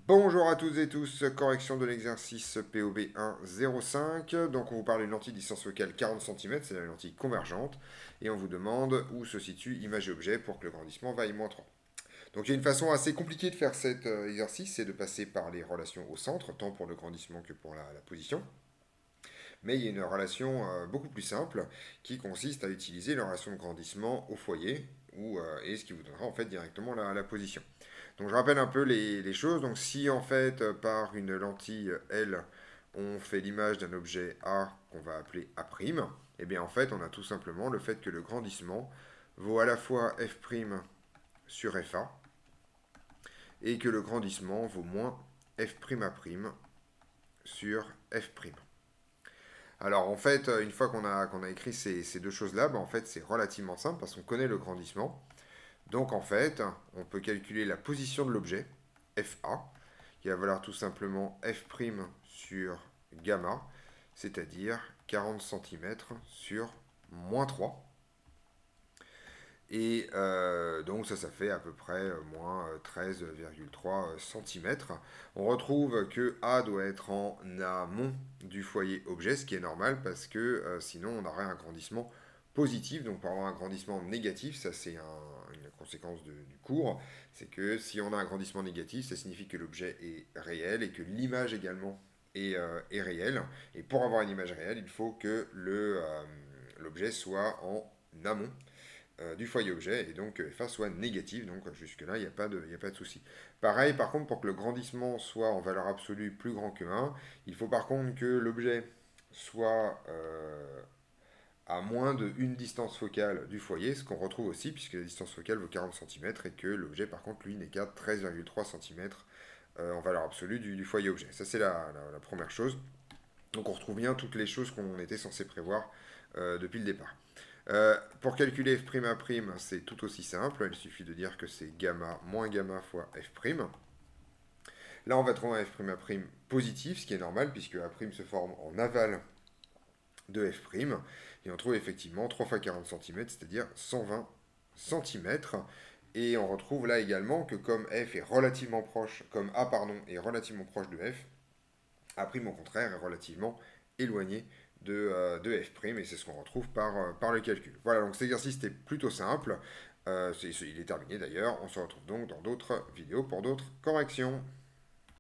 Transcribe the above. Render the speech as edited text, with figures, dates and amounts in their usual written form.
Bonjour à toutes et tous, correction de l'exercice POB 1.05. Donc on vous parle d'une lentille distance focale 40 cm, c'est la lentille convergente, et on vous demande où se situe image et objet pour que le grandissement vaille -3. Donc il y a une façon assez compliquée de faire cet exercice, c'est de passer par les relations au centre, tant pour le grandissement que pour la position. Mais il y a une relation beaucoup plus simple qui consiste à utiliser la relation de grandissement au foyer, et ce qui vous donnera en fait directement la position. Donc je rappelle un peu les choses. Donc si en fait par une lentille L, on fait l'image d'un objet A qu'on va appeler A', et bien en fait on a tout simplement le fait que le grandissement vaut à la fois f' sur FA et que le grandissement vaut moins f'A' sur f'. Alors en fait, une fois qu'on a écrit ces deux choses-là, ben, en fait c'est relativement simple parce qu'on connaît le grandissement. Donc en fait, on peut calculer la position de l'objet, FA, qui va valoir tout simplement f' sur gamma, c'est-à-dire 40 cm sur -3. Et donc ça fait à peu près moins 13,3 cm. On retrouve que A doit être en amont du foyer objet, ce qui est normal parce que sinon on aurait un grandissement positif. Donc pour avoir un grandissement négatif, ça c'est une conséquence du cours, c'est que si on a un grandissement négatif, ça signifie que l'objet est réel et que l'image également est réelle. Et pour avoir une image réelle, il faut que l'objet soit en amont du foyer objet et donc FA soit négatif, donc jusque là il n'y a, a pas de souci. Pareil par contre pour que le grandissement soit en valeur absolue plus grand que 1, il faut par contre que l'objet soit à moins de une distance focale du foyer, ce qu'on retrouve aussi puisque la distance focale vaut 40 cm et que l'objet par contre lui n'est qu'à 13,3 cm en valeur absolue du foyer objet. Ça c'est la première chose. Donc on retrouve bien toutes les choses qu'on était censé prévoir depuis le départ. Pour calculer f'A', c'est tout aussi simple. Il suffit de dire que c'est gamma moins gamma fois f'. Là, on va trouver un f'A' positif, ce qui est normal, puisque A' se forme en aval de f'. Et on trouve effectivement 3 fois 40 cm, c'est-à-dire 120 cm. Et on retrouve là également que comme f est relativement proche, comme A pardon, est relativement proche de f, A' au contraire est relativement éloigné de f', et c'est ce qu'on retrouve par le calcul. Voilà, donc cet exercice était plutôt simple. Il est terminé d'ailleurs. On se retrouve donc dans d'autres vidéos pour d'autres corrections.